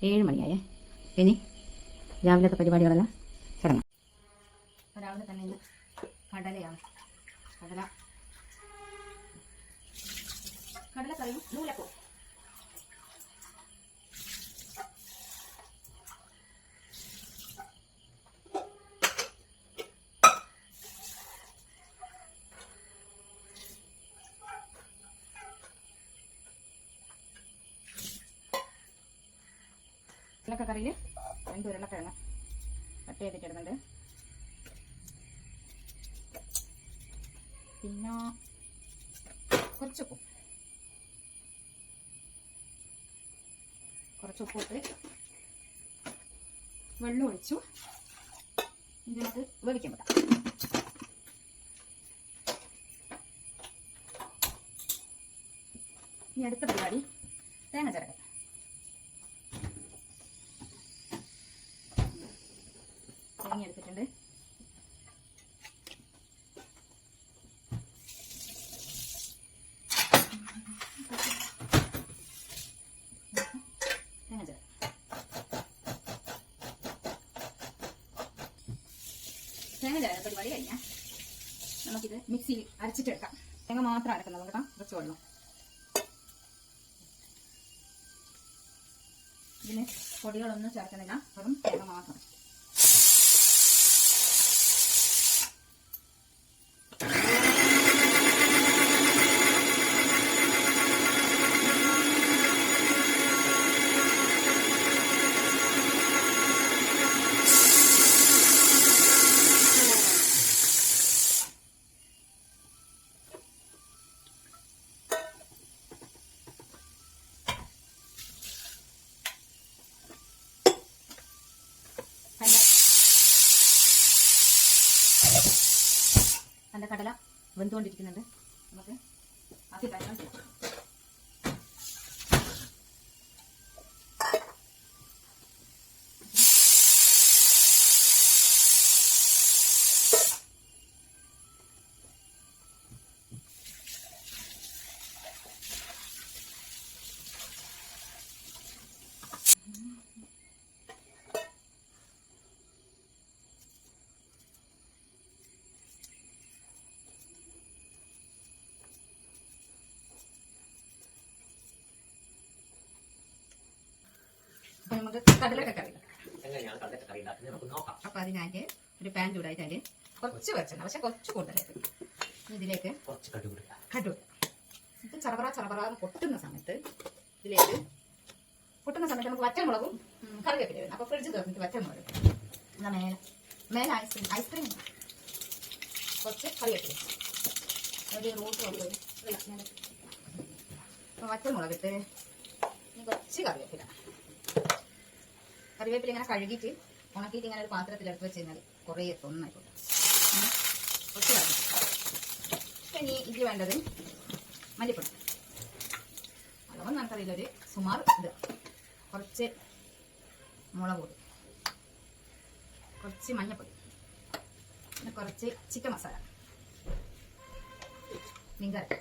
7 മണിയായേ. ഇനി രാവിലത്തെ പരിപാടികളെല്ലാം തുടങ്ങാം. രാവിലെ തന്നെ ഇന്ന് കടലയാണ്. കടലക്കറിയും നൂലപ്പവും. കറിയിൽ 2 ഉരുളക്കിഴങ്ങ് കട്ട് ചെയ്തിട്ടിടുന്നുണ്ട്. പിന്നെ കുറച്ചുപ്പ് ഇട്ട് വെള്ളം ഒഴിച്ചു ഇതിനകത്ത് വേവിക്കാൻ പറ്റാം. ഇനി അടുത്ത പരിപാടി തേങ്ങ ചിരക. തേങ്ങ എടുത്തിട്ടുണ്ട്. തേങ്ങ ചേർത്ത പരിപാടി കഴിഞ്ഞാൽ നമുക്കിത് മിക്സിയിൽ അരച്ചിട്ടെടുക്കാം. തേങ്ങ മാത്രം അരക്കുന്നത് കേട്ടോ. കുറച്ച് വെള്ളം ഇതിന് പൊടികളൊന്നും ചേർക്കുന്നില്ല, വെറും തേങ്ങ മാത്രം. നല്ല കടല വെന്തുകൊണ്ടിരിക്കുന്നുണ്ട്. നമുക്ക് ആക്കി കഴിയാൻ പറ്റും. നമുക്ക് കടലൊക്കെ കറി അപ്പൊ അതിനായിട്ട് ഒരു പാൻ ചൂടായിട്ട് അതിൽ കുറച്ച് വെളിച്ചെണ്ണ, പക്ഷെ കുറച്ച് കൂടുതലായിട്ട് ഇതിലേക്ക് കടുക് ഇത് ചറപറ പൊട്ടുന്ന സമയത്ത് നമുക്ക് വറ്റൽമുളകും കറിവേപ്പില വേണം. അപ്പൊ ഫ്രിഡ്ജ് തുറന്നിട്ട് വറ്റൽമുളക് എന്നാ മേലെ ഐസ്ക്രീം കുറച്ച് കറിവേപ്പില ഒരു റൂട്ട് അപ്പൊ വറ്റൽമുളകിട്ട് കുറച്ച് കറിവേപ്പില ഇങ്ങനെ കഴുകിയിട്ട് ഉണക്കിയിട്ട് ഇങ്ങനെ ഒരു പാത്രത്തിലെടുത്ത് വെച്ച് കഴിഞ്ഞാൽ കുറേ ഒന്നായിക്കോട്ടെ. കുറച്ച് കറിവേപ്പില. ഇനി ഇതിൽ വേണ്ടത് മല്ലിപ്പൊടി. അളവൊന്നും നമുക്കറിയില്ല, ഒരു സുമാർ ഇത്. കുറച്ച് മുളക് പൊടി, കുറച്ച് മഞ്ഞൾപ്പൊടി, പിന്നെ കുറച്ച് ചിക്കൻ മസാല, മീൻകറി,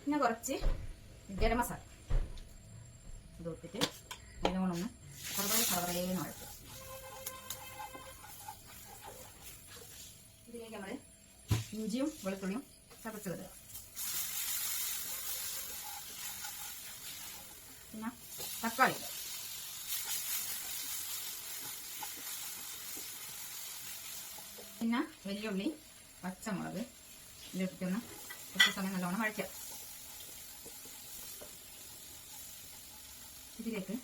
പിന്നെ കുറച്ച് ഗരം മസാല. ഇത് ഇട്ടിട്ട് നല്ലോണം കറവറേന്ന് വഴറ്റും. ഇതിലേക്ക് നമ്മൾ ഇഞ്ചിയും വെളുത്തുള്ളിയും ചതച്ചത്, പിന്നെ തക്കാളി, പിന്നെ വെല്ലുള്ളി, പച്ചമുളക് ഇതിലിട്ടിട്ടൊന്ന് കുറച്ച് സമയം നല്ലോണം വഴറ്റുക. ഇതിലേക്ക്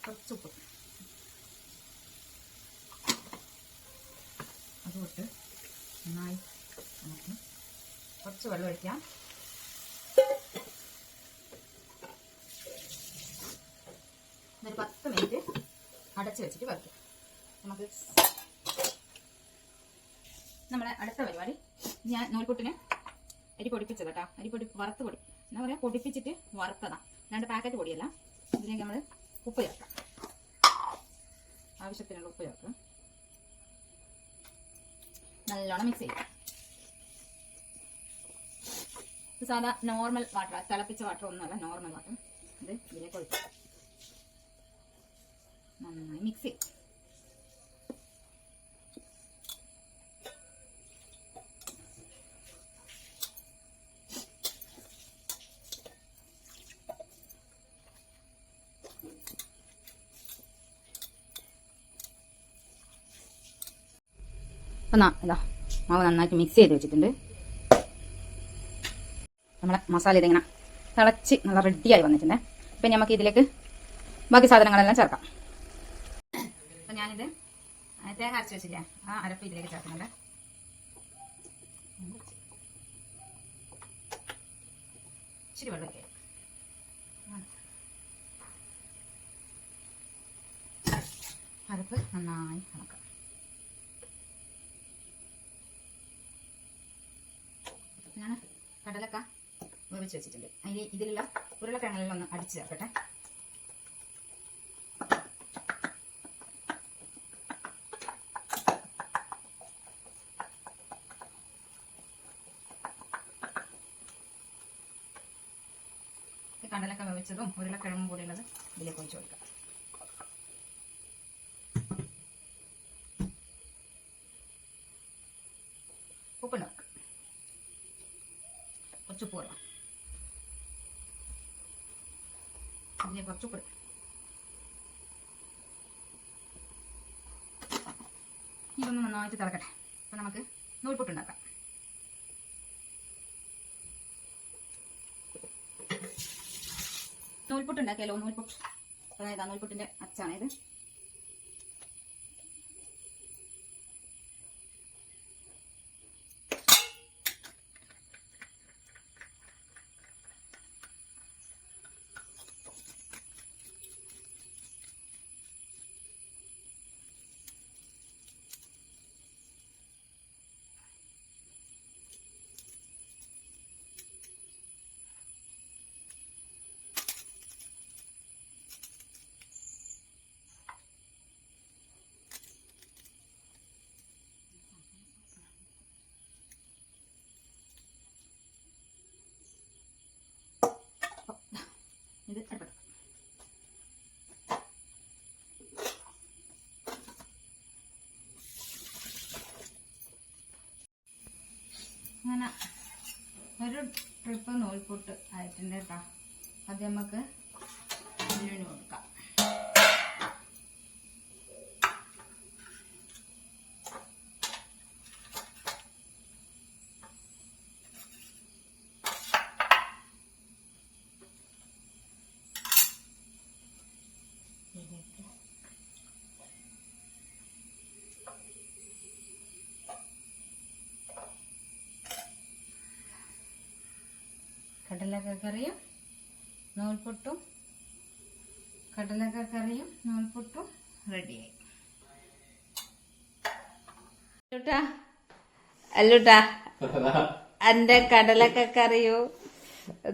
കുറച്ച് ഉപ്പ് അതുകൊണ്ട് നന്നായി നമുക്ക് കുറച്ച് വെള്ളം ഒഴിക്കാം. ഒരു 10 മിനിറ്റ് അടച്ച് വെച്ചിട്ട് വയ്ക്കാം. നമുക്ക് നമ്മുടെ അടുത്ത പരിപാടി, ഞാൻ നൂൽപുട്ടിന് അരി പൊടിപ്പിച്ചത് കേട്ടോ. അരിപ്പൊടി വറുത്ത് പൊടി എന്താ പറയുക, പൊടിപ്പിച്ചിട്ട് വറുത്തതാണ്. 2 പാക്കറ്റ് പൊടിയല്ല. ഇതിലേക്ക് നമ്മൾ ഉപ്പ് ചേർക്കാം. ആവശ്യത്തിനുള്ള ഉപ്പ് ചേർക്കാം. നല്ലോണം മിക്സ് ചെയ്യാം. ഇത് സാധാ നോർമൽ വാട്ടർ, തിളപ്പിച്ച വാട്ടർ ഒന്നുമല്ല, നോർമൽ വാട്ടർ. ഇത് ഇതിലേക്ക് ഒഴിക്കാം. നന്നായി മിക്സ് ചെയ്യും. അപ്പം ഇതാ മാവ് നന്നായിട്ട് മിക്സ് ചെയ്ത് വെച്ചിട്ടുണ്ട്. നമ്മളെ മസാല ഇതിങ്ങനെ തിളച്ച് നല്ല റെഡിയായി വന്നിട്ടുണ്ട്. അപ്പം നമുക്ക് ഇതിലേക്ക് ബാക്കി സാധനങ്ങളെല്ലാം ചേർക്കാം. അപ്പം ഞാനിത് തേങ്ങ അരച്ച് വെച്ചില്ലേ, ആ അരപ്പ് ഇതിലേക്ക് ചേർക്കുന്നുണ്ട്. ഇച്ചിരി വെള്ളമൊക്കെ അരപ്പ് നന്നായി ഇളക്കാം. ഞാൻ കടലക്ക വേവിച്ച് വെച്ചിട്ടുണ്ട്. അതിൽ ഇതിലുള്ള ഉരുളക്കിഴങ്ങെല്ലാം ഒന്ന് അടിച്ച് ചേർക്കട്ടെ. കടലക്ക വേവിച്ചതും ഉരുളക്കിഴങ്ങും കൂടി ഉള്ളത് ഇതിലേക്ക് ഒഴിച്ച് കൊടുക്കാം. ഉപ്പുണ്ടാവും, കുറച്ച് ഉപ്പ് കൊടുക്കാം. അതിനെ കുറച്ച് ഉപ്പ് ഇതൊന്ന് നന്നായിട്ട് തിളക്കട്ടെ. അപ്പം നമുക്ക് നൂൽപുട്ടുണ്ടാക്കാം. നൂൽപുട്ടുണ്ടാക്കിയാലോ? നൂൽപുട്ട്, അതായത് നൂൽപുട്ടിന്റെ അച്ചാണിത്. ഇത് അടുപ്പത്ത് അങ്ങനെ ഒരു ട്രിപ്പ് നൂൽപുട്ട് ആയിട്ടുണ്ട് കേട്ടോ. അത് നമുക്ക് ഇതിന് കൊടുക്കാം. കടലക്കറിയും നൂൽപുട്ടും റെഡിയായി. അല്ലൂട്ടാ എന്റെ കടലക്കറിയോ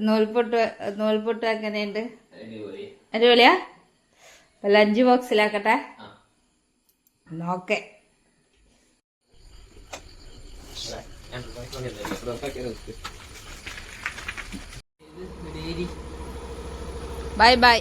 നൂൽപുട്ടും എങ്ങനെയുണ്ട്? അടിപൊളിയാ? ലഞ്ച് ബോക്സിലാക്കട്ടെ. ഓക്കെ. Bye bye.